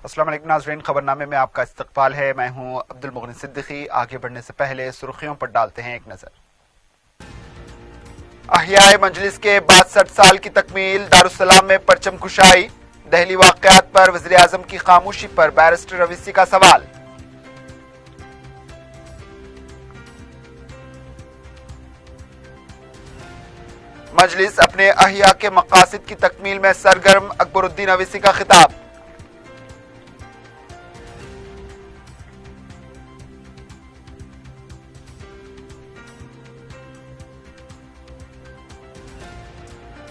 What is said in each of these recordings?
السلام علیکم ناظرین، خبرنامے میں آپ کا استقبال ہے۔ میں ہوں عبدالمغنی صدیقی۔ آگے بڑھنے سے پہلے سرخیوں پر ڈالتے ہیں ایک نظر۔ احیائے مجلس کے 62 سال کی تکمیل، دارالسلام میں پرچم کشائی۔ دہلی واقعات پر وزیر اعظم کی خاموشی پر بیرسٹر اویسی کا سوال۔ مجلس اپنے احیاء کے مقاصد کی تکمیل میں سرگرم، اکبر الدین اویسی کا خطاب۔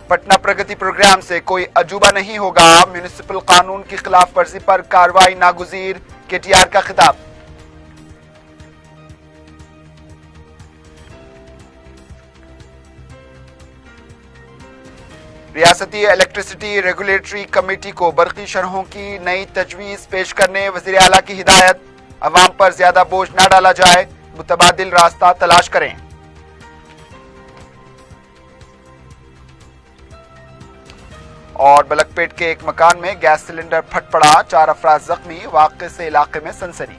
پٹنہ پرگتی پروگرام سے کوئی عجوبہ نہیں ہوگا، میونسپل قانون کی خلاف ورزی پر کارروائی ناگزیر، کے ٹی آر کا خطاب۔ ریاستی الیکٹریسٹی ریگولیٹری کمیٹی کو برقی شرحوں کی نئی تجویز پیش کرنے وزیر اعلیٰ کی ہدایت۔ عوام پر زیادہ بوجھ نہ ڈالا جائے، متبادل راستہ تلاش کریں۔ اور بلک پیٹ کے ایک مکان میں گیس سلنڈر پھٹ پڑا، 4 افراد زخمی، واقعے سے علاقے میں سنسنی۔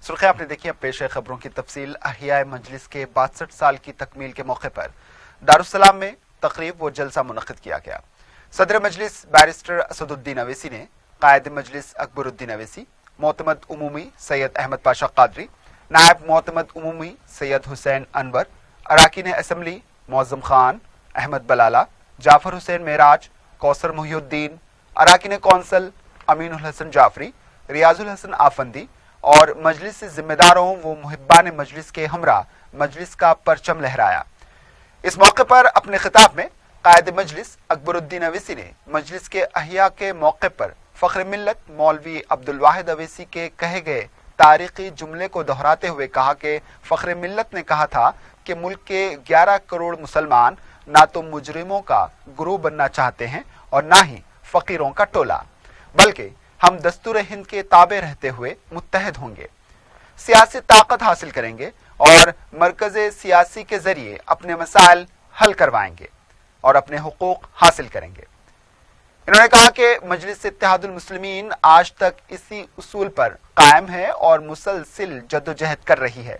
سرخی آپ نے دیکھی، اب پیش ہے خبروں کی تفصیل۔ احیائے مجلس کے 62 سال کی تکمیل کے موقع پر دارالسلام میں تقریب و جلسہ منعقد کیا گیا۔ صدر مجلس بیرسٹر اسد الدین اویسی نے قائد مجلس اکبر الدین اویسی، معتمد عمومی سید احمد پاشا قادری، نائب معتمد عمومی سید حسین انور، اراکین اسمبلی معظم خان، احمد بلالہ، جعفر حسین معراج، کوثر محی الدین، اراکین کونسل امین الحسن جعفری، ریاض الحسن آفندی اور مجلس سے ذمہ داروں و محبان مجلس کے ہمراہ مجلس کا پرچم لہرایا۔ اس موقع پر اپنے خطاب میں قائد مجلس اکبر الدین اویسی نے مجلس کے احیاء کے موقع پر فخر ملت مولوی عبدالواحد اویسی کے کہے گئے تاریخی جملے کو دہراتے ہوئے کہا کہ فخر ملت نے کہا تھا کہ ملک کے 11 کروڑ مسلمان نہ تو مجرموں کا گروہ بننا چاہتے ہیں اور نہ ہی فقیروں کا ٹولہ، بلکہ ہم دستور ہند کے تابع رہتے ہوئے متحد ہوں گے، سیاسی طاقت حاصل کریں گے اور مرکز سیاسی کے ذریعے اپنے مسائل حل کروائیں گے اور اپنے حقوق حاصل کریں گے۔ انہوں نے کہا کہ مجلس اتحاد المسلمین آج تک اسی اصول پر قائم ہے اور مسلسل جدوجہد کر رہی ہے۔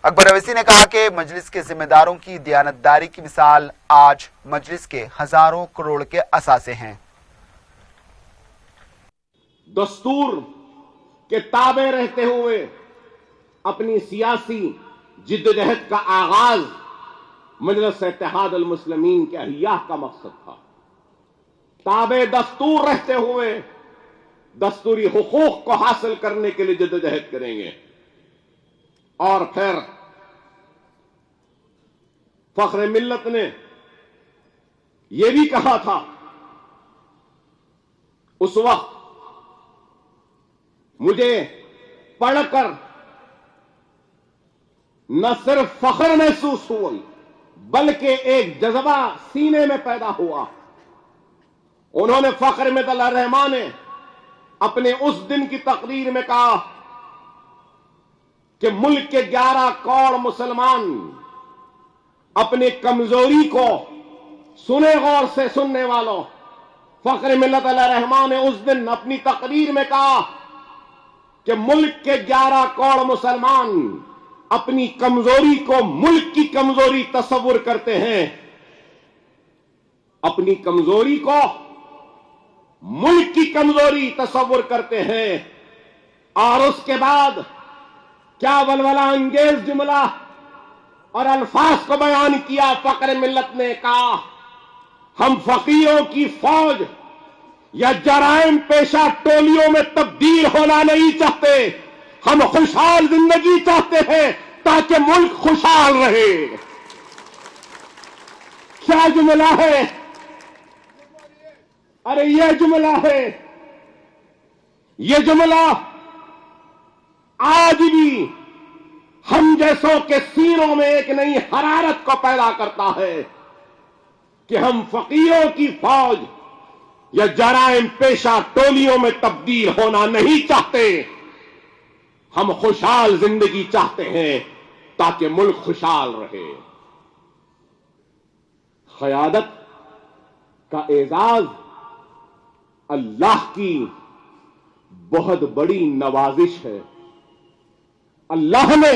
اکبر اویسی نے کہا کہ مجلس کے ذمہ داروں کی دیانتداری کی مثال آج مجلس کے ہزاروں کروڑ کے اثاثے ہیں۔ دستور کے تابع رہتے ہوئے اپنی سیاسی جدوجہد کا آغاز مجلس اتحاد المسلمین کے احیاء کا مقصد تھا۔ تابع دستور رہتے ہوئے دستوری حقوق کو حاصل کرنے کے لیے جدوجہد کریں گے۔ اور پھر فخر ملت نے یہ بھی کہا تھا اس وقت، مجھے پڑھ کر نہ صرف فخر محسوس ہوا بلکہ ایک جذبہ سینے میں پیدا ہوا۔ انہوں نے فخر ملت الرحمان نے اپنے اس دن کی تقریر میں کہا کہ ملک کے 11 کروڑ مسلمان اپنی کمزوری کو سنے، غور سے سننے والوں، فخر ملت الرحمان نے اس دن اپنی تقریر میں کہا کہ ملک کے 11 کروڑ مسلمان اپنی کمزوری کو ملک کی کمزوری تصور کرتے ہیں، اپنی کمزوری کو ملک کی کمزوری تصور کرتے ہیں۔ اور اس کے بعد کیا ولولہ انگیز جملہ اور الفاظ کو بیان کیا، فخر ملت نے کہا ہم فقیروں کی فوج یا جرائم پیشہ ٹولیوں میں تبدیل ہونا نہیں چاہتے، ہم خوشحال زندگی چاہتے ہیں تاکہ ملک خوشحال رہے۔ کیا جملہ ہے؟ ارے یہ جملہ ہے، یہ جملہ آج بھی ہم جیسوں کے سینوں میں ایک نئی حرارت کو پیدا کرتا ہے کہ ہم فقیروں کی فوج یا جرائم پیشہ ٹولیوں میں تبدیل ہونا نہیں چاہتے. ہم خوشحال زندگی چاہتے ہیں تاکہ ملک خوشحال رہے. قیادت کا اعزاز اللہ کی بہت بڑی نوازش ہے. اللہ نے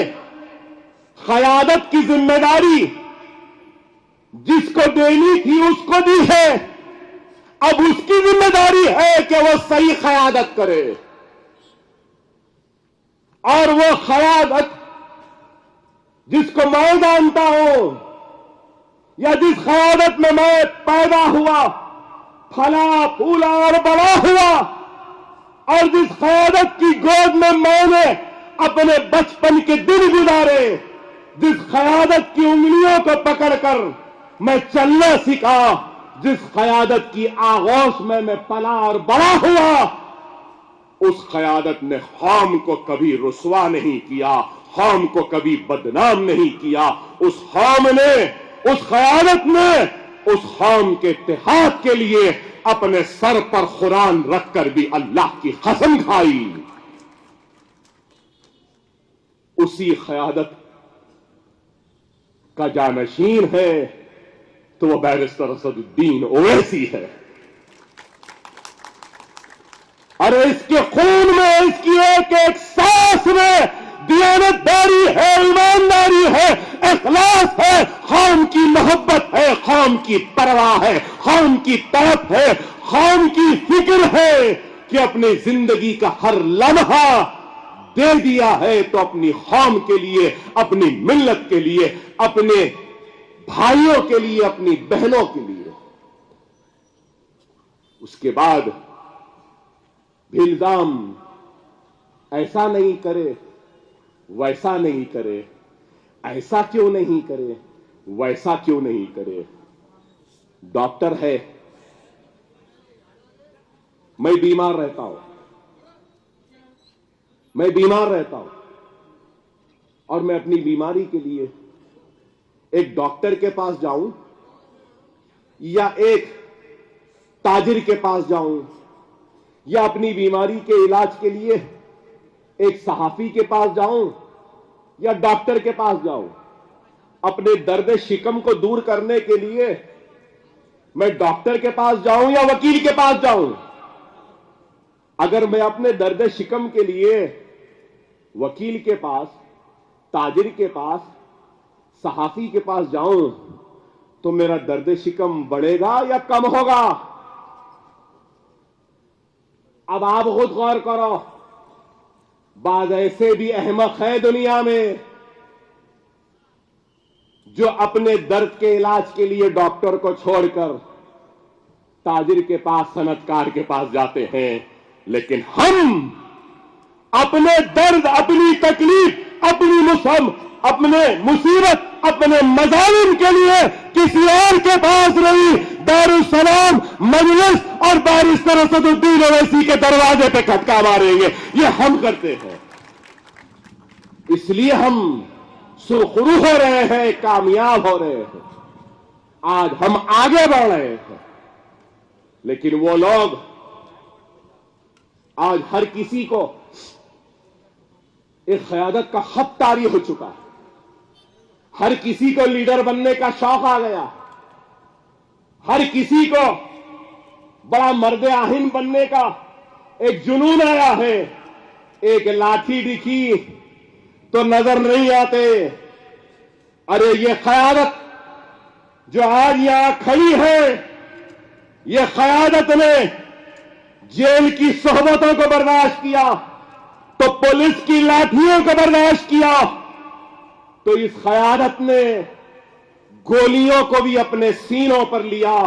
قیادت کی ذمہ داری جس کو دینی تھی اس کو دی ہے. اب اس کی ذمہ داری ہے کہ وہ صحیح قیادت کرے. اور وہ قیادت جس کو میں جانتا ہوں یا جس قیادت میں پیدا ہوا، پھلا پھولا اور بڑا ہوا، اور جس قیادت کی گود میں نے اپنے بچپن کے دن گزارے، جس قیادت کی انگلیوں کو پکڑ کر میں چلنا سیکھا، جس قیادت کی آغوش میں پلا اور بڑا ہوا، اس قیادت نے قوم کو کبھی رسوا نہیں کیا، قوم کو کبھی بدنام نہیں کیا. اس قوم نے، اس قیادت نے اس قوم کے اتحاد کے لیے اپنے سر پر قرآن رکھ کر بھی اللہ کی قسم کھائی. اسی قیادت کا جانشین ہے تو وہ بیرسٹر اسد الدین اویسی ہے. اور اس کے خون میں، اس کی ایک ایک سانس میں دیانتداری ہے، ایمانداری ہے، اخلاص ہے، قوم کی محبت ہے، قوم کی پرواہ ہے، قوم کی طرف ہے، قوم کی فکر ہے کہ اپنی زندگی کا ہر لمحہ دے دیا ہے تو اپنی قوم کے لیے، اپنی ملت کے لیے، اپنے بھائیوں کے لیے، اپنی بہنوں کے لیے. اس کے بعد بھی الزام ایسا نہیں کرے، ویسا نہیں کرے، ایسا کیوں نہیں کرے، ویسا کیوں نہیں کرے. ڈاکٹر ہے، میں بیمار رہتا ہوں، میں بیمار رہتا ہوں اور میں اپنی بیماری کے لیے ایک ڈاکٹر کے پاس جاؤں یا ایک تاجر کے پاس جاؤں یا اپنی بیماری کے علاج کے لیے ایک صحافی کے پاس جاؤں یا ڈاکٹر کے پاس جاؤں. اپنے درد شکم کو دور کرنے کے لیے میں ڈاکٹر کے پاس جاؤں یا وکیل کے پاس جاؤں. اگر میں اپنے درد شکم کے لیے وکیل کے پاس، تاجر کے پاس، صحافی کے پاس جاؤں تو میرا درد شکم بڑھے گا یا کم ہوگا؟ اب آپ خود غور کرو. بعض ایسے بھی احمق ہیں دنیا میں جو اپنے درد کے علاج کے لیے ڈاکٹر کو چھوڑ کر تاجر کے پاس، صنعت کار کے پاس جاتے ہیں. لیکن ہم اپنے درد، اپنی تکلیف، اپنے مصیبت، اپنے مظالم کے لیے کسی اور کے پاس نہیں، دارالسلام مجلس اور بیرسٹر اسد الدین اویسی کے دروازے پہ کھٹکا ماریں گے. یہ ہم کرتے ہیں. اس لیے ہم سرخرو ہو رہے ہیں، کامیاب ہو رہے ہیں، آج ہم آگے بڑھ رہے ہیں. لیکن وہ لوگ آج ہر کسی کو ایک قیادت کا خط طاری ہو چکا ہے. ہر کسی کو لیڈر بننے کا شوق آ گیا. ہر کسی کو بڑا مرد آہن بننے کا ایک جنون آیا ہے. ایک لاٹھی دکھی تو نظر نہیں آتے. ارے یہ قیادت جو آج یہاں کھڑی ہے، یہ قیادت نے جیل کی صحبتوں کو برداشت کیا تو پولیس کی لاٹھیوں کو برداشت کیا، تو اس قیادت نے گولیوں کو بھی اپنے سینوں پر لیا،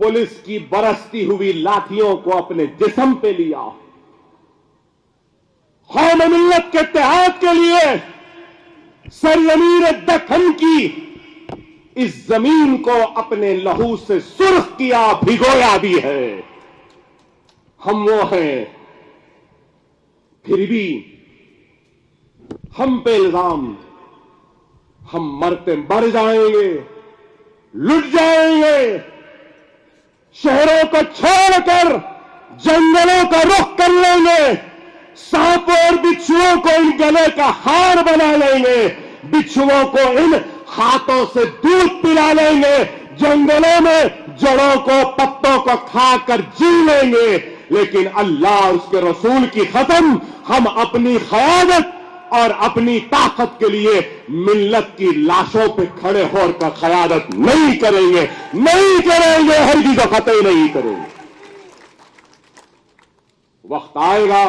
پولیس کی برستی ہوئی لاٹھیوں کو اپنے جسم پہ لیا. قوم ملت کے اتحاد کے لیے سرزمین دکن کی اس زمین کو اپنے لہو سے سرخ کیا، بھگویا بھی ہے. ہم وہ ہیں، پھر بھی ہم پہ الزام، ہم مرتے مر جائیں گے، لٹ جائیں گے. शहरों को छोड़कर जंगलों का रुख कर लेंगे, सांप और बिच्छुओं को इन गले का हार बना लेंगे, बिच्छुओं को इन हाथों से दूध पिला लेंगे, जंगलों में जड़ों को पत्तों को खाकर जी लेंगे, लेकिन अल्लाह और उसके रसूल की कसम हम अपनी क़यादत और अपनी ताकत के लिए मिल्लत की लाशों पे खड़े होकर क़यादत नहीं करेंगे, हरगिज़ क़तई नहीं करेंगे। वक्त आएगा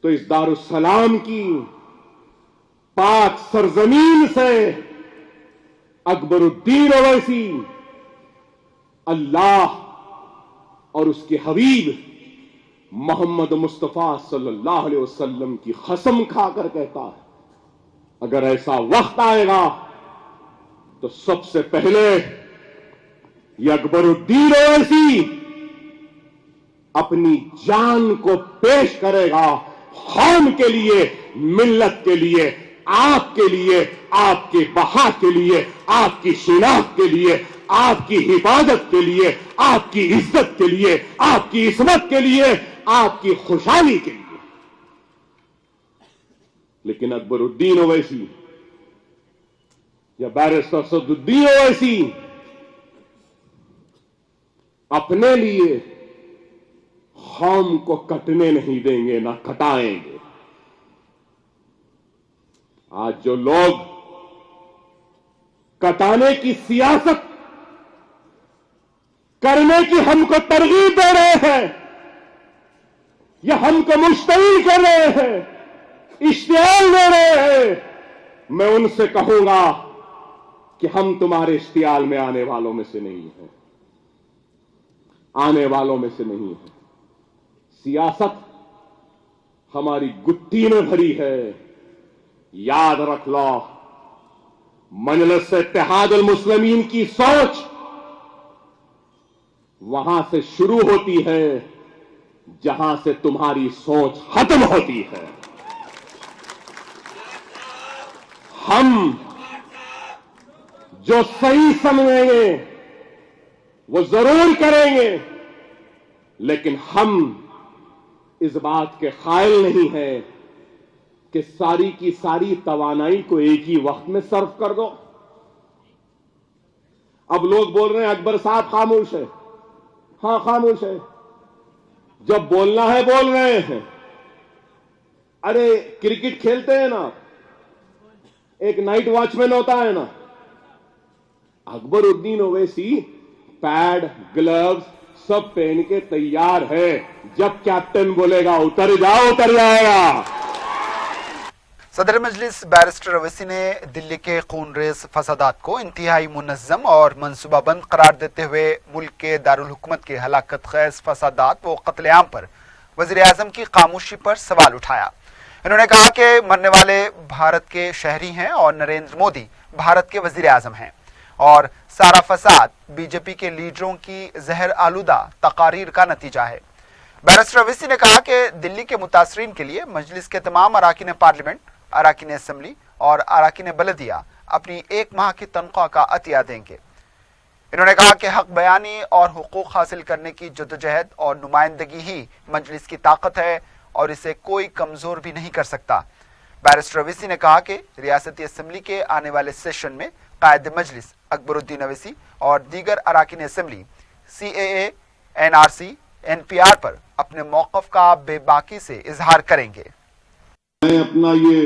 तो इस दारुस्सलाम की पाक सरजमीन से अकबरुद्दीन ओवैसी अल्लाह और उसके हबीब मोहम्मद मुस्तफा सल्लल्लाहु अलैहि वसल्लम की कसम खाकर कहता है, अगर ऐसा वक्त आएगा तो सबसे पहले ये अकबरुद्दीन ओवैसी अपनी जान को पेश करेगा कौम के लिए, मिल्लत के लिए, आपके लिए, आपके बहा के लिए, आपकी शिनाख्त के लिए, आपकी हिफाजत के लिए, आपकी इज्जत के लिए, आपकी इस्मत के लिए, आपकी खुशहाली के लिए। लेकिन अकबरुद्दीन ओवैसी या बैरिस्टर असदुद्दीन ओवैसी अपने लिए कौम को कटने नहीं देंगे, ना कटाएंगे। आज जो लोग कटाने की सियासत करने की हमको तरगीब दे रहे हैं या हमको मुश्तइल कर रहे हैं, इश्तियाल दे रहे हैं, मैं उनसे कहूंगा कि हम तुम्हारे इश्तियाल में आने वालों में से नहीं हैं, आने वालों में से नहीं है। सियासत हमारी गुत्थी में भरी है, याद रख लो। मजलिस इत्तेहादुल मुस्लिमीन की सोच वहां से शुरू होती है जहां से तुम्हारी सोच खत्म होती है। हम जो सही समझेंगे वो जरूर करेंगे, लेकिन हम इस बात के कायल नहीं है कि सारी की सारी तवानाई को एक ही वक्त में सर्व कर दो। अब लोग बोल रहे हैं अकबर साहब खामोश है। हां खामोश है, जब बोलना है बोल रहे हैं। अरे क्रिकेट खेलते हैं ना, एक नाइट वॉचमैन होता है ना, अकबरुद्दीन ओवैसी पैड ग्लव्स सब पहन के तैयार है, जब कैप्टन बोलेगा उतर जाओ उतर जाएगा। सदर मजलिस बैरिस्टर ओवैसी ने दिल्ली के खूनरेज फसादात को इंतहाई मुनज़्ज़म और मनसूबाबंद करार देते हुए मुल्क के दारुल हुकूमत के हलाकत खेज फसादात व कत्लेआम पर वज़ीर आज़म की खामोशी पर सवाल उठाया। इन्होंने कहा कि मरने वाले भारत के शहरी हैं और नरेंद्र मोदी भारत के वज़ीर आज़म हैं और सारा फसाद बीजेपी के लीडरों की जहर आलूदा तकारीर का नतीजा है। बैरिस्टर ओवैसी ने कहा कि दिल्ली के मुतासरीन के लिए मजलिस के तमाम अराकीन पार्लियामेंट, अराकीन असम्बली और अराकीन बलदिया अपनी एक माह की तनख्वाह का अतिया देंगे। इन्होंने कहा कि हक बयानी और हुकूक हासिल करने की जद्दोजहद और नुमाइंदगी ही मजलिस की ताकत है और इसे कोई कमजोर भी नहीं कर सकता। बैरिस्टर ओवैसी ने कहा कि रियासती असम्बली के आने वाले सेशन में कायद मजलिस अकबरुद्दीन ओवैसी और दीगर अराकीन असम्बली CAA, NRC, NPR पर अपने मौक़िफ़ का बेबाकी से इजहार करेंगे। मैं अपना ये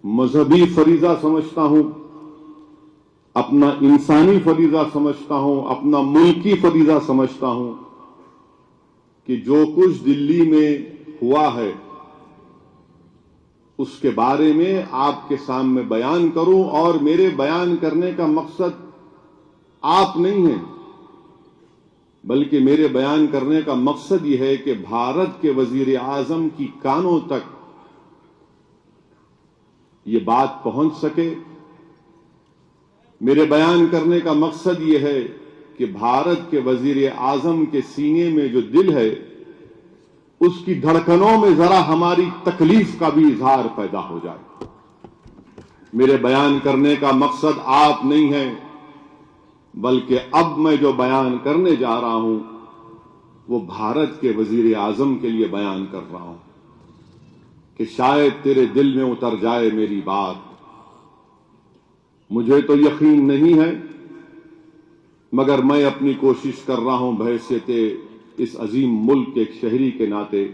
मजहबी फरीजा समझता हूं, अपना इंसानी फरीजा समझता हूं, अपना मुल्की फरीजा समझता हूं कि जो कुछ दिल्ली में हुआ है उसके बारे में आपके सामने बयान करूं। और मेरे बयान करने का मकसद आप नहीं है, बल्कि मेरे बयान करने का मकसद यह है कि भारत के वजीर आजम की कानों तक ये बात पहुंच सके। मेरे बयान करने का मकसद ये है कि भारत के वजीर आजम के सीने में जो दिल है उसकी धड़कनों में जरा हमारी तकलीफ का भी इजहार पैदा हो जाए। मेरे बयान करने का मकसद आप नहीं है, بلکہ اب میں جو بیان کرنے جا رہا ہوں وہ بھارت کے وزیر اعظم کے لیے بیان کر رہا ہوں کہ شاید تیرے دل میں اتر جائے میری بات. مجھے تو یقین نہیں ہے، مگر میں اپنی کوشش کر رہا ہوں بحیثیت اس عظیم ملک کے ایک شہری کے ناطے،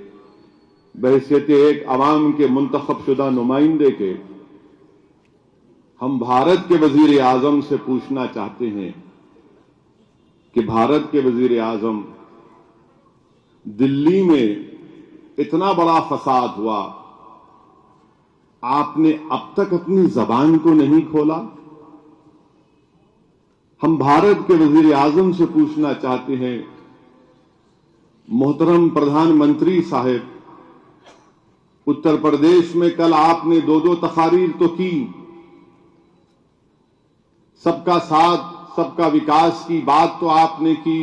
بحیثیت ایک عوام کے منتخب شدہ نمائندے کے. ہم بھارت کے وزیر اعظم سے پوچھنا چاہتے ہیں کہ بھارت کے وزیر اعظم، دلی میں اتنا بڑا فساد ہوا، آپ نے اب تک اپنی زبان کو نہیں کھولا. ہم بھارت کے وزیر اعظم سے پوچھنا چاہتے ہیں، محترم پردھان منتری صاحب، اتر پردیش میں کل آپ نے دو تقاریر تو کی، سب کا ساتھ سب کا وکاس کی بات تو آپ نے کی،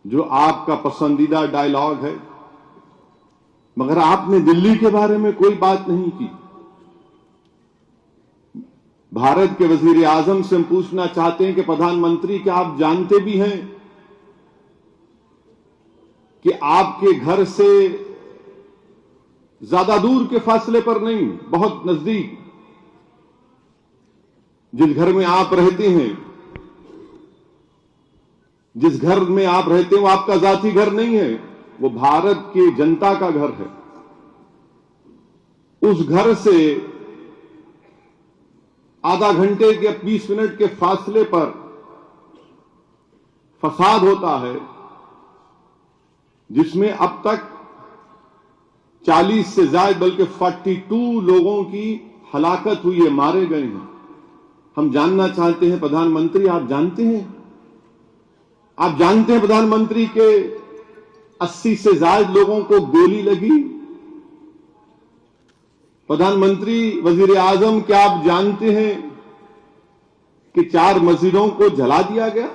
جو آپ کا پسندیدہ ڈائیلاگ ہے، مگر آپ نے دلی کے بارے میں کوئی بات نہیں کی. بھارت کے وزیر اعظم سے ہم پوچھنا چاہتے ہیں کہ پردھان منتری، کیا آپ جانتے بھی ہیں کہ آپ کے گھر سے زیادہ دور کے فاصلے پر نہیں، بہت نزدیک، جس گھر میں آپ رہتے ہیں، جس گھر میں آپ رہتے ہیں وہ آپ کا ذاتی گھر نہیں ہے، وہ بھارت کی جنتا کا گھر ہے. اس گھر سے آدھا گھنٹے کے 20 منٹ کے فاصلے پر فساد ہوتا ہے، جس میں اب تک 40 سے زائد بلکہ 42 لوگوں کی ہلاکت ہوئی ہے، مارے گئے ہیں. ہم جاننا چاہتے ہیں پردھان منتری، آپ جانتے ہیں پردھان منتری کہ 80 سے زائد لوگوں کو گولی لگی؟ پردھان منتری وزیر اعظم، کیا آپ جانتے ہیں کہ 4 مسجدوں کو جلا دیا گیا؟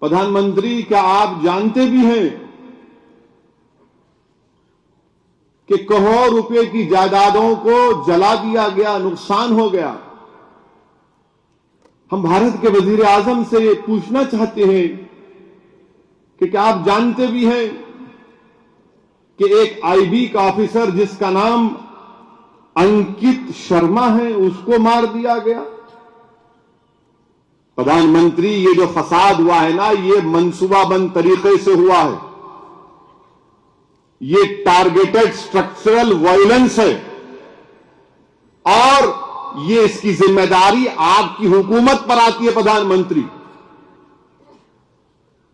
پردھان منتری، کیا آپ جانتے بھی ہیں کہ کروڑوں روپے کی جائیدادوں کو جلا دیا گیا، نقصان ہو گیا؟ ہم بھارت کے وزیر اعظم سے یہ پوچھنا چاہتے ہیں کہ کیا آپ جانتے بھی ہیں کہ ایک آئی بی کا آفیسر جس کا نام انکت شرما ہے، اس کو مار دیا گیا؟ پردھان منتری، یہ جو فساد ہوا ہے نا، یہ منصوبہ بند طریقے سے ہوا ہے، یہ ٹارگیٹڈ اسٹرکچرل وائلنس ہے، اور یہ اس کی ذمہ داری آپ کی حکومت پر آتی ہے Pradhan Mantri.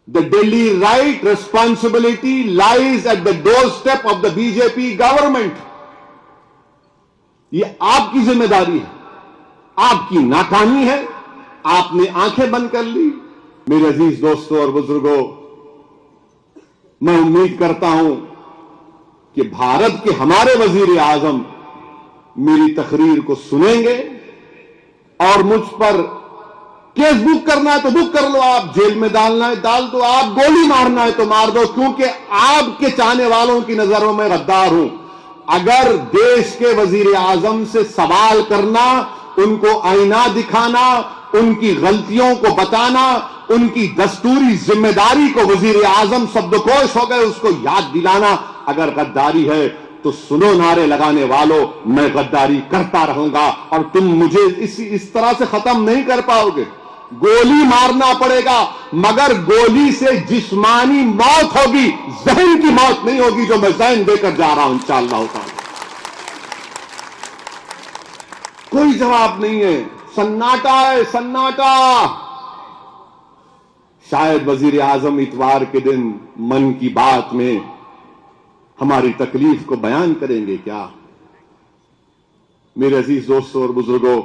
The Delhi right responsibility lies at the doorstep of the BJP government. یہ آپ کی ذمہ داری ہے، آپ کی ناکامی ہے، آپ نے آنکھیں بند کر لی. میرے عزیز دوستوں اور بزرگوں، میں امید کرتا ہوں کہ بھارت کے ہمارے وزیر اعظم میری تقریر کو سنیں گے، اور مجھ پر کیس بک کرنا ہے تو بک کر لو، آپ جیل میں ڈالنا ہے ڈال دو، آپ گولی مارنا ہے تو مار دو، کیونکہ آپ کے چاہنے والوں کی نظروں میں غدار ہوں. اگر دیش کے وزیر اعظم سے سوال کرنا، ان کو آئینہ دکھانا، ان کی غلطیوں کو بتانا، ان کی دستوری ذمہ داری کو وزیر اعظم شبدکوش ہو گئے اس کو یاد دلانا اگر غداری ہے تو سنو نعرے لگانے والوں، میں غداری کرتا رہوں گا اور تم مجھے اس طرح سے ختم نہیں کر پاؤ گے. گولی مارنا پڑے گا، مگر گولی سے جسمانی موت ہوگی، ذہن کی موت نہیں ہوگی، جو میں ذہن دے کر جا رہا ہوں انشاءاللہ تعالی. کوئی جواب نہیں ہے، سناٹا ہے، سناٹا. شاید وزیر اعظم اتوار کے دن من کی بات میں ہماری تکلیف کو بیان کریں گے کیا؟ میرے عزیز دوستوں اور بزرگوں،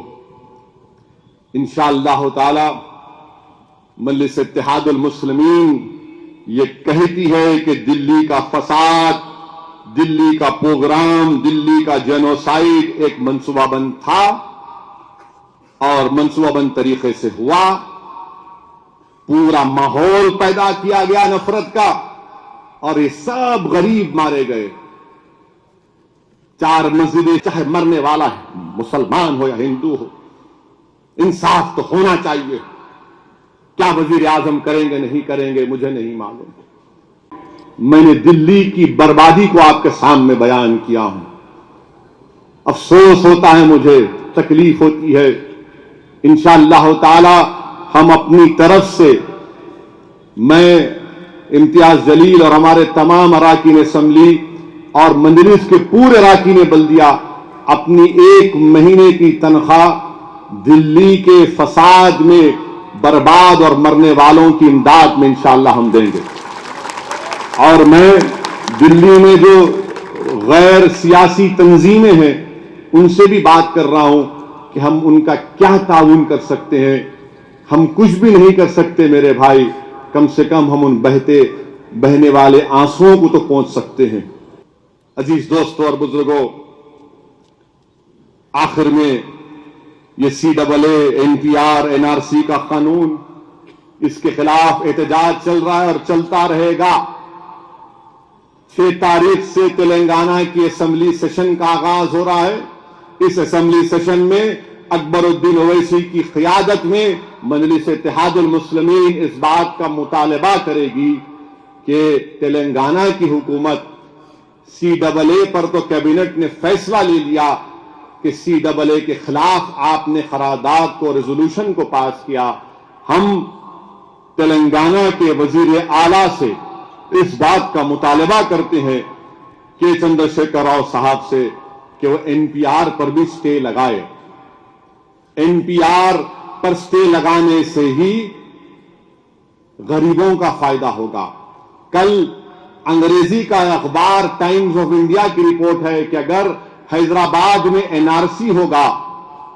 انشاءاللہ تعالی مجلس اتحاد المسلمین یہ کہتی ہے کہ دلی کا فساد، دلی کا پروگرام، دلی کا جینوسائیڈ ایک منصوبہ بند تھا اور منصوبہ بند طریقے سے ہوا. پورا ماحول پیدا کیا گیا نفرت کا اور یہ سب غریب مارے گئے. 4 مسجدیں، چاہے مرنے والا ہے مسلمان ہو یا ہندو ہو، इंसाफ तो होना चाहिए। क्या वजीर आजम करेंगे नहीं करेंगे मुझे नहीं मालूम। मैंने दिल्ली की बर्बादी को आपके सामने बयान किया हूं। अफसोस होता है मुझे, तकलीफ होती है। इंशाअल्लाह ताला हम अपनी तरफ से, मैं इम्तियाज जलील और हमारे तमाम अराकीन असम्बली और मजलिस के पूरे अराकीन बल्दिया अपनी 1 महीने की तनख्वाह दिल्ली के फसाद में बर्बाद और मरने वालों की इमदाद में इंशाअल्लाह हम देंगे। और मैं दिल्ली में जो गैर सियासी तंजीमें हैं उनसे भी बात कर रहा हूं कि हम उनका क्या ताउन कर सकते हैं। हम कुछ भी नहीं कर सकते मेरे भाई, कम से कम हम उन बहने वाले आंसुओं को तो पहुंच सकते हैं। अजीज दोस्तों और बुजुर्गों, आखिर में ये CAA, NPR, NRC का कानून, इसके खिलाफ एहतजाज चल रहा है और चलता रहेगा। 6 तारीख से तेलंगाना की असेंबली सेशन का आगाज हो रहा है। इस असेंबली सेशन में अकबरुद्दीन ओवैसी की क़ियादत में मजलिस इत्तेहादुल मुस्लिमीन इस बात का मुतालबा करेगी कि तेलंगाना की हुकूमत, CAA पर तो कैबिनेट ने फैसला ले लिया कि CAA के खिलाफ आपने करारदाद को, रेजोल्यूशन को पास किया। हम तेलंगाना के वजीर आला से इस बात का मुतालबा करते हैं कि चंद्रशेखर राव साहब से कि वो NPR पर भी स्टे लगाए। NPR पर स्टे लगाने से ही गरीबों का फायदा होगा। कल अंग्रेजी का अखबार टाइम्स ऑफ इंडिया की रिपोर्ट है कि अगर हैदराबाद में NRC होगा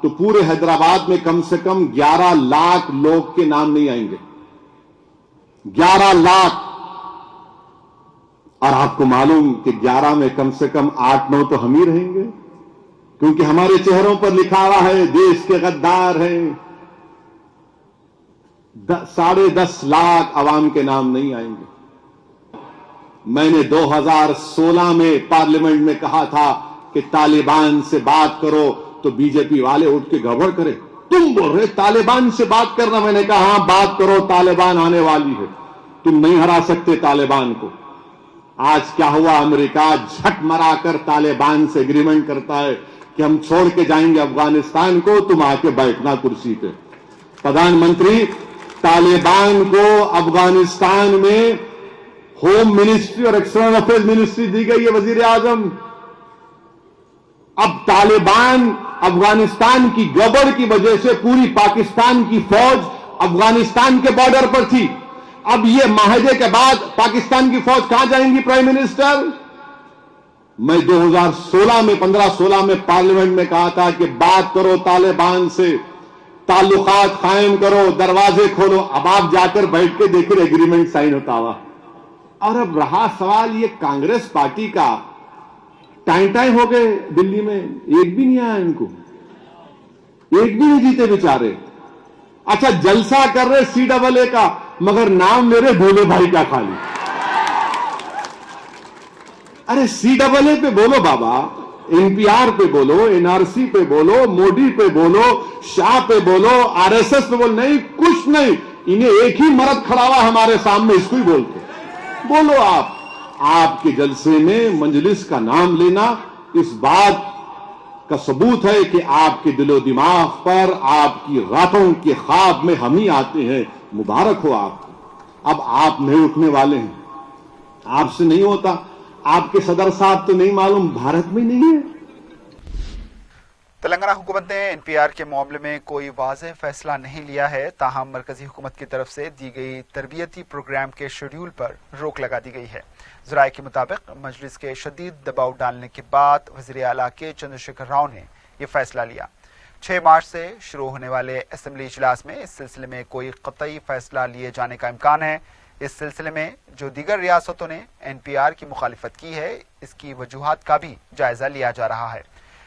तो पूरे हैदराबाद में कम से कम 11 लाख लोग के नाम नहीं आएंगे। 11 लाख। और आपको मालूम कि 11 में कम से कम 8-9 तो हम ही रहेंगे, क्योंकि हमारे चेहरों पर लिखा हुआ है देश के गद्दार हैं। 10.5 लाख अवाम के नाम नहीं आएंगे। मैंने 2016 में पार्लियामेंट में कहा था कि तालिबान से बात करो तो बीजेपी वाले उठ के गड़बड़ करे। तुम बोल रहे तालिबान से बात करना। मैंने कहा हां बात करो, तालिबान आने वाली है, तुम नहीं हरा सकते तालिबान को। आज क्या हुआ, अमेरिका झट मराकर तालिबान से एग्रीमेंट करता है कि हम छोड़ के जाएंगे अफगानिस्तान को, तुम आके बैठना कुर्सी पे। प्रधानमंत्री, तालिबान को अफगानिस्तान में होम मिनिस्ट्री और एक्सटर्नल अफेयर्स मिनिस्ट्री दी गई है वजीर आजम। अब तालिबान अफगानिस्तान की गड़बड़ की वजह से पूरी पाकिस्तान की फौज अफगानिस्तान के बॉर्डर पर थी। अब ये माहदे के बाद पाकिस्तान की फौज कहां जाएंगी प्राइम मिनिस्टर? मैं 2016 में 15-16 में पार्लियामेंट में कहा था कि बात करो तालिबान से, ताल्लुकात कायम करो, दरवाजे खोलो। अब आप जाकर बैठ के देखिए एग्रीमेंट साइन होता हुआ। और अब रहा सवाल ये कांग्रेस पार्टी का, टाई हो गए दिल्ली में, एक भी नहीं आया इनको, एक भी नहीं जीते बेचारे। अच्छा जलसा कर रहे CAA का, मगर नाम ले रहे भोले भाई का खाली। अरे CAA पे बोलो बाबा, NPR पे बोलो, NRC पे बोलो, मोदी पे बोलो, शाह पे बोलो, RSS पे बोलो, नहीं कुछ नहीं। इन्हें एक ही मर्द खड़ा हुआ हमारे सामने, इसको ही बोलते बोलो आप। आपके जलसे में मजलिस का नाम लेना इस बात का सबूत है कि आपके दिलो दिमाग पर, आपकी रातों के ख्वाब में हम ही आते हैं। मुबारक हो आपको। अब आप नहीं उठने वाले हैं, आपसे नहीं होता। आपके सदर साहब तो नहीं मालूम भारत में नहीं है। तेलंगाना हुकूमत ने NPR के मामले में कोई वाज़ेह फैसला नहीं लिया है। ताहम मरकजी हुकूमत की तरफ से दी गई तरबियती प्रोग्राम के शेड्यूल पर रोक लगा दी गई है। ज़राए के मुताबिक मजलिस के शदीद दबाव डालने के बाद वज़ीर आला के चंद्रशेखर राव ने यह फैसला लिया। 6 मार्च से शुरू होने वाले असेंबली इजलास में इस सिलसिले में कोई कतई फैसला लिए जाने का इम्कान है। इस सिलसिले में जो दीगर रियासतों ने NPR की मुखालिफत की है, इसकी वजूहात का भी जायजा लिया जा रहा है।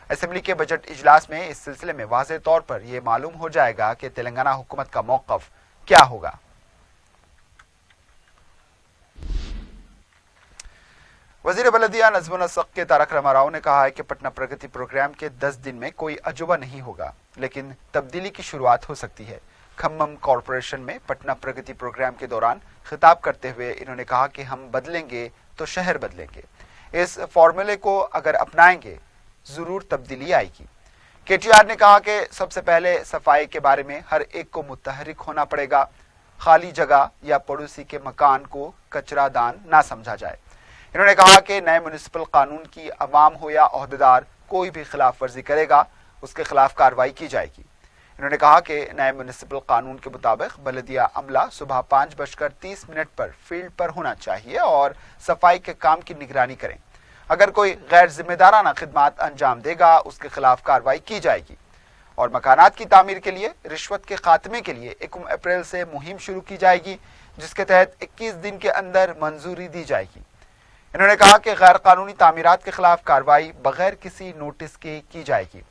असेंबली के बजट इजलास में इस सिलसिले में वाज़ेह तौर पर यह मालूम हो जाएगा कि तेलंगाना हुकूमत का मौक़िफ़ क्या होगा। वजीर बलदिया नज़्म व नस्क के तारक रामाराव ने कहा है कि पटना प्रगति प्रोग्राम के 10 दिन में कोई अजूबा नहीं होगा, लेकिन तब्दीली की शुरुआत हो सकती है। खम्मम कॉरपोरेशन में पटना प्रगति प्रोग्राम के दौरान खिताब करते हुए इन्होंने कहा कि हम बदलेंगे तो शहर बदलेंगे। इस फॉर्मूले को अगर अपनाएंगे जरूर तब्दीली आएगी। केटीआर ने कहा कि सबसे पहले सफाई के बारे में हर एक को मुतहरिक होना पड़ेगा। खाली जगह या पड़ोसी के मकान को कचरा दान ना समझा जाए। इन्होंने कहा कि नए म्युनिसिपल कानून की अवाम हो या ओहदेदार कोई भी खिलाफ वर्जी करेगा उसके खिलाफ कार्रवाई की जाएगी। इन्होंने कहा कि नए म्युनिसिपल कानून के मुताबिक बलदिया अमला सुबह 5:30 पर फील्ड पर होना चाहिए और सफाई के काम की निगरानी करें। अगर कोई गैर जिम्मेदाराना खिदमात अंजाम देगा उसके खिलाफ कार्रवाई की जाएगी। और मकानात की तामीर के लिए रिश्वत के खात्मे के लिए 1 अप्रैल से मुहिम शुरू की जाएगी, जिसके तहत 21 दिन के अंदर मंजूरी दी जाएगी। इन्होंने कहा कि गैर कानूनी तामीरात के खिलाफ कार्रवाई बगैर किसी नोटिस के की जाएगी।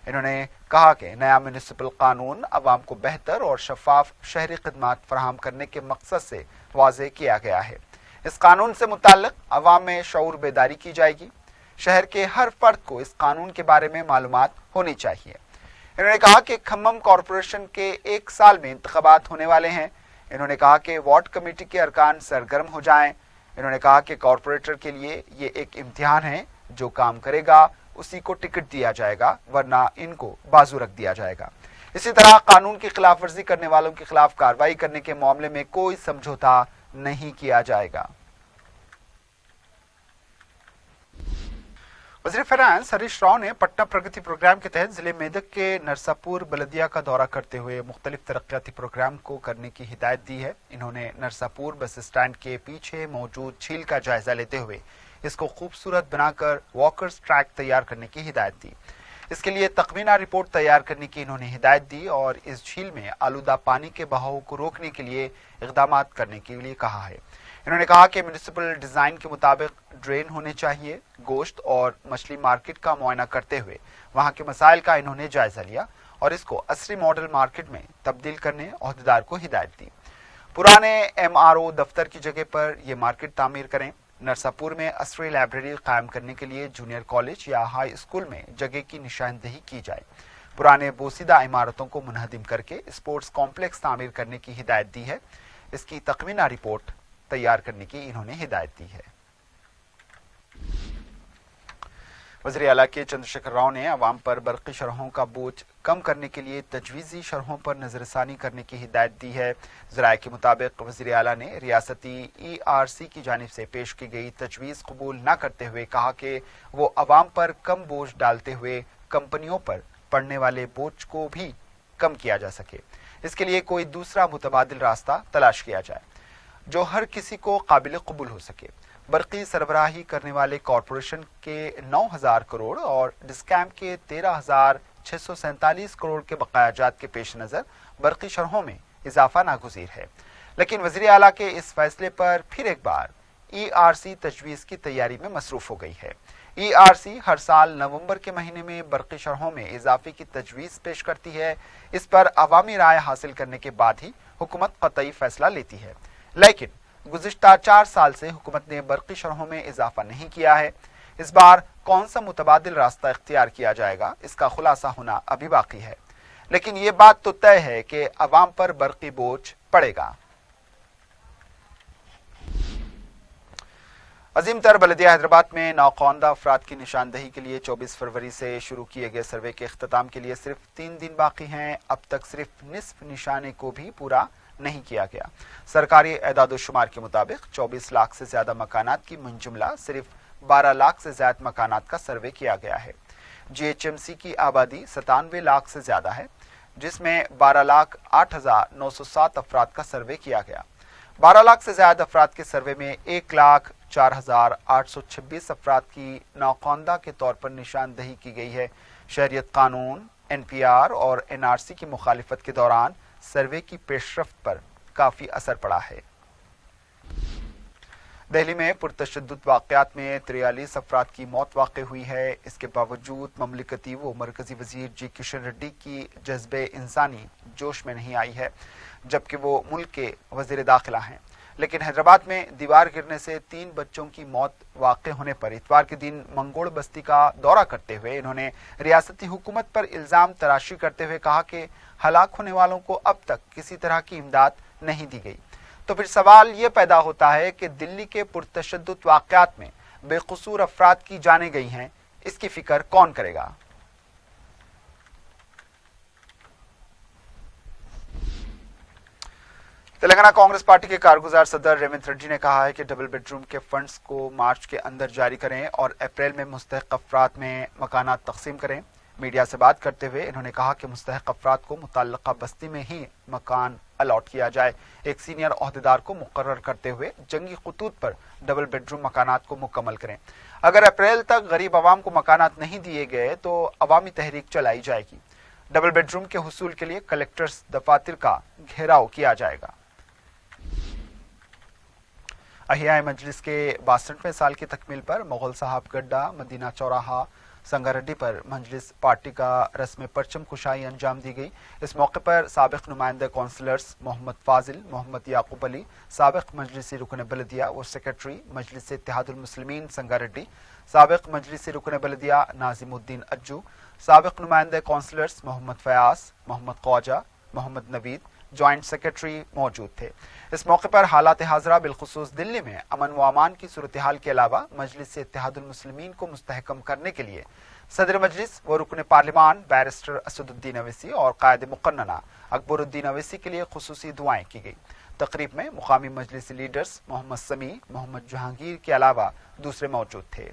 इन्होंने कहा कि नया म्युनिसिपल कानून अवाम को बेहतर और शफाफ शहरी खिदमात फराहम करने के मकसद से वाज़े किया गया है। इस कानून से मुताल्लिक अवाम में शऊर बेदारी की जाएगी। शहर के हर फर्द को इस कानून के बारे में मालूमात होनी चाहिए। इन्होंने कहा कि खम्मम कॉरपोरेशन के 1 साल में इंतखाबात होने वाले हैं। इन्होंने कहा कि वार्ड कमेटी के अरकान सरगर्म हो जाएं। इन्होंने कहा कि कॉरपोरेटर के लिए ये एक इम्तिहान है, जो काम करेगा उसी को टिकट दिया जाएगा, वरना इनको बाजू रख दिया जाएगा। इसी तरह कानून की खिलाफ वर्जी करने वालों के खिलाफ कार्रवाई करने के मामले में कोई समझौता नहीं किया जाएगा। वज़ीर फाइनेंस हरीश राव ने पटना प्रगति प्रोग्राम के तहत जिले मेदक के नरसापुर बलदिया का दौरा करते हुए मुख्तलिफ तरक्याती प्रोग्राम को करने की हिदायत दी है। इन्होंने नरसापुर बस स्टैंड के पीछे मौजूद झील का जायजा लेते हुए इसको खूबसूरत बनाकर वॉकर्स ट्रैक तैयार करने की हिदायत दी। इसके लिए तखमीना रिपोर्ट तैयार करने की इन्होंने हिदायत दी और इस झील में आलूदा पानी के बहाव को रोकने के लिए इक़दाम करने के लिए कहा है। इन्होंने कहा कि म्युनिसिपल डिजाइन के मुताबिक ड्रेन होने चाहिए। गोश्त और मछली मार्केट का मुआयना करते हुए वहां के मसाइल का इन्होंने जायजा लिया और इसको असरी मॉडल मार्केट में तब्दील करने ओहदेदार को हिदायत दी। पुराने MRO दफ्तर की जगह पर यह मार्केट तामीर करें। नरसापुर में असरी लाइब्रेरी कायम करने के लिए जूनियर कॉलेज या हाई स्कूल में जगह की निशानदेही की जाए। पुराने बोसीदा इमारतों को मुनहदिम करके स्पोर्ट्स कॉम्प्लेक्स तामीर करने की हिदायत दी है। इसकी तखमीना रिपोर्ट तैयार करने की इन्होंने हिदायत दी है। वज़ीर आला के चंद्रशेखर राव ने अवाम पर बरक़ी शरहों का बोझ कम करने के लिए तजवीज़ी शरहों पर नज़रसानी करने की हिदायत दी है। ज़राए के मुताबिक वज़ीर आला ने रियासती ERC की जानिब से पेश की गई तजवीज़ कबूल न करते हुए कहा कि वो अवाम पर कम बोझ डालते हुए कंपनियों पर पड़ने वाले बोझ को भी कम किया जा सके। इसके लिए कोई दूसरा मुतबादिल रास्ता तलाश किया जाए जो हर किसी को काबिल कबूल हो सके। बरक़ी सरबराही करने वाले कॉरपोरेशन के 9,000 करोड़ और डिस्कैम के 13,647 करोड़ के बकायाजात के पेश नज़र बरक़ी शरहों में इजाफा नागुज़ीर है। लेकिन वज़ीर आला के इस फैसले पर फिर एक बार ERC तजवीज़ की तैयारी में मसरूफ़ हो गई है। ERC हर साल नवंबर के महीने में बरक़ी शरहों में इजाफे की तजवीज़ पेश करती है। इस पर अवामी राय हासिल करने के बाद ही हुकूमत क़तई फैसला लेती है। लेकिन गुज़िश्ता 4 साल से हुकूमत ने बरक़ी शरहों में इजाफा नहीं किया है। इस बार कौन सा मुतबादिल रास्ता इख्तियार किया जाएगा, इसका खुलासा होना अभी बाकी है। लेकिन ये बात तो तय है कि अवाम पर बरक़ी बोझ पड़ेगा। अजीम तर बलदिया हैदराबाद में नाखवानदा अफराद की निशानदही के लिए 24 फरवरी से शुरू किए गए सर्वे के इख्तिताम के लिए सिर्फ 3 दिन बाकी हैं। अब तक सिर्फ निस्फ निशाने को भी पूरा नहीं किया गया। सरकारी एदाद-ओ-शुमार के मुताबिक 24 लाख से ज्यादा मकानात की मुंजुमला सिर्फ 12 लाख से ज्यादा मकानात का सर्वे किया गया है। GHMC की आबादी 97 लाख से ज्यादा है, जिसमें 12,08,907 अफराद का सर्वे किया गया। 12 लाख से ज्यादा अफराद के सर्वे में 1,04,826 अफराद की नाखवानदा के तौर पर निशानदही की गई है। शहरियत कानून, NPR और NRC की मुखालिफत के दौरान सर्वे की पेशरफ्त पर काफी असर पड़ा है। दिल्ली में पुरतशद्दुद वाक़यात में 43 अफराद की मौत वाक़ हुई है। इसके बावजूद ममलिकती व मरकजी वजीर जी किशन रेड्डी की जज्बे इंसानी जोश में नहीं आई है, जबकि वो मुल्क के वजीर दाखिला हैं। लेकिन हैदराबाद में दीवार गिरने से 3 बच्चों की मौत वाक़ होने पर इतवार के दिन मंगोड़ बस्ती का दौरा करते हुए इन्होंने रियासती हुकूमत पर इल्जाम तराशी करते हुए कहा कि हलाक होने वालों को अब तक किसी तरह की इमदाद नहीं दी गई। तो फिर सवाल ये पैदा होता है कि दिल्ली के पुरतशद्दुद वाक़यात में बेकसूर अफराद की जानें गई हैं, इसकी फिक्र कौन करेगा? तेलंगाना कांग्रेस पार्टी के कारगुजार सदर रेवंत रेड्डी ने कहा है कि डबल बेडरूम के फंड्स को मार्च के अंदर जारी करें और अप्रैल में मुस्तहक अफराद में मकानात तकसीम करें। मीडिया से बात करते हुए इन्होंने कहा कि मुस्तहक अफराद को मुतल्लका बस्ती में ही मकान अलॉट किया जाए। एक सीनियर ओहदेदार को मुकर्रर करते हुए जंगी खतूत पर डबल बेडरूम मकानात को मुकम्मल करें। अगर अप्रैल तक गरीब आवाम को मकानात नहीं दिए गए तो अवामी तहरीक चलाई जाएगी। डबल बेडरूम के हुसूल के लिए कलेक्टर्स दफातर का घेराव किया जाएगा। अहिया मजलिस के 62वें साल की तकमील पर मुगल साहब गड्ढा, मदीना चौराहा, संगारेड्डी पर मजलिस पार्टी का रस्म परचम कुशाई अंजाम दी गई। इस मौके पर साबिक नुमाइंदा कौंसलर्स मोहम्मद फाजिल, मोहम्मद याकूब अली, साबिक मजलिसी रुकन बलदिया व सेक्रेटरी मजलिस इत्तेहादुल मुस्लिमीन संगारेड्डी, साबिक मजलिसी रुकन बलदिया नाजिमुद्दीन अज्जू, साबिक नुमाइंदा councillors Mohammed Fayaz, Mohammed Khwaja, Mohammed Naveed, joint secretary मौजूद थे। इस मौके पर हालात हाजरा बिलखुसूस दिल्ली में अमन व अमान की सूरत हाल के अलावा मजलिस इत्तेहादुल मुस्लिमीन को मुस्तहकम करने के लिए सदर मजलिस व रुकन पार्लिमान बैरिस्टर असदुद्दीन अवैसी और कायद मुकन्नना अकबरुद्दीन अवैसी के लिए खुसूसी दुआएं की गई। तकरीब में मुकामी मजलिसी लीडर्स मोहम्मद समी, मोहम्मद जहांगीर के अलावा दूसरे मौजूद थे।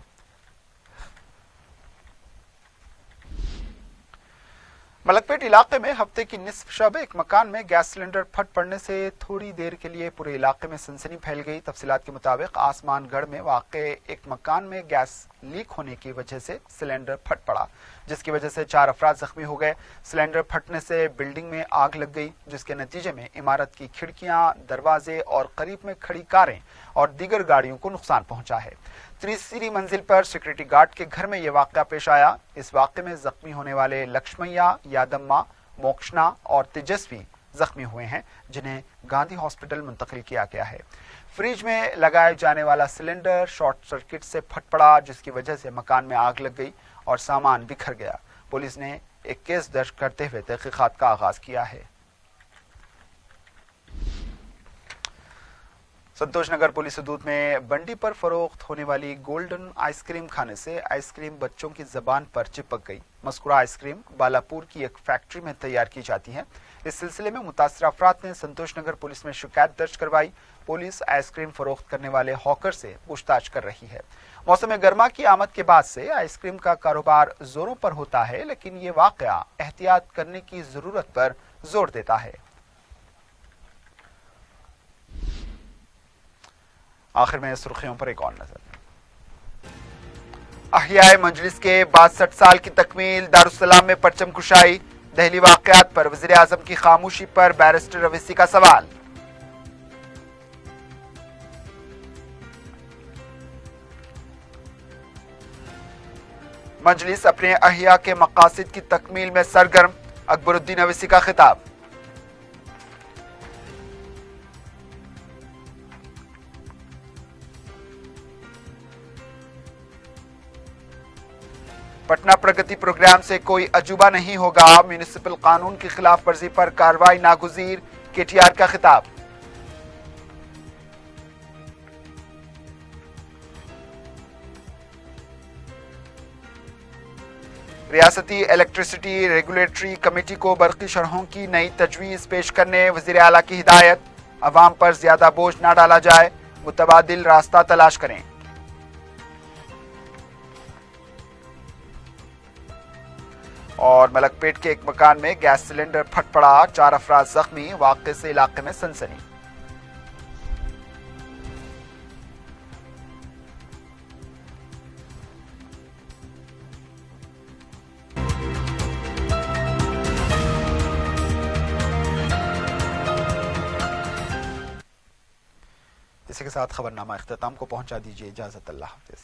मलकपेट इलाके में हफ्ते की निस्फ शब एक मकान में गैस सिलेंडर फट पड़ने से थोड़ी देर के लिए पूरे इलाके में सनसनी फैल गई। तफसीलात के मुताबिक आसमानगढ़ में वाक़े एक मकान में गैस लीक होने की वजह से सिलेंडर फट पड़ा, जिसकी वजह से 4 अफराद जख्मी हो गए। सिलेंडर फटने से बिल्डिंग में आग लग गई, जिसके नतीजे में इमारत की खिड़कियां, दरवाजे और करीब में खड़ी कारें और दीगर गाड़ियों को नुकसान पहुंचा है। तीसरी मंजिल पर सिक्योरिटी गार्ड के घर में यह वाक़या पेश आया। इस वाक़े में जख्मी होने वाले लक्ष्मैया, यादम्मा, मोक्षणा और तेजस्वी जख्मी हुए हैं, जिन्हें गांधी हॉस्पिटल मुंतकिल किया गया है। फ्रिज में लगाए जाने वाला सिलेंडर शॉर्ट सर्किट से फट पड़ा, जिसकी वजह से मकान में आग लग गई और सामान बिखर गया। पुलिस ने एक केस दर्ज करते हुए तहकीकात का आगाज किया है। संतोष नगर पुलिस हदूद में बंडी पर फरोख्त होने वाली गोल्डन आइसक्रीम खाने से आइसक्रीम बच्चों की जबान पर चिपक गई। मज़कूरा आइसक्रीम बालापुर की एक फैक्ट्री में तैयार की जाती है। इस सिलसिले में मुतासिर अफराद ने संतोष नगर पुलिस में शिकायत दर्ज करवाई। पुलिस आइसक्रीम फरोख्त करने वाले हॉकर से पूछताछ कर रही है। मौसम गर्मा की आमद के बाद से आइसक्रीम का कारोबार जोरों पर होता है, लेकिन ये वाकया एहतियात करने की जरूरत पर जोर देता है। आखिर में सुर्खियों पर एक और नजर। अहियाए मजलिस के 62 साल की तकमील, दारुस्सलाम में परचम कुशाई, दहली वाकयात पर वज़ीर आज़म की खामोशी पर बैरिस्टर अवैसी का सवाल। मजलिस अपने अहिया के मकासिद की तकमील में सरगर्म, अकबरुद्दीन अवैसी का खिताब। पटना प्रगति प्रोग्राम से कोई अजूबा नहीं होगा, म्यूनिसिपल कानून की खिलाफ वर्जी पर कार्रवाई नागुजीर, केटीआर का खिताब। रियासती इलेक्ट्रिसिटी रेगुलेटरी कमेटी को बरकी शरहों की नई तजवीज पेश करने वजीर आला की हिदायत। अवाम पर ज्यादा बोझ न डाला जाए, मुतबादिल रास्ता तलाश करें। और मलकपेट के एक मकान में गैस सिलेंडर फट पड़ा, 4 अफराद जख्मी, वाक़े से इलाके में सनसनी। इसी के साथ खबरनामा इख्तिताम को पहुंचा दीजिए। इजाजत, अल्लाह हाफिज।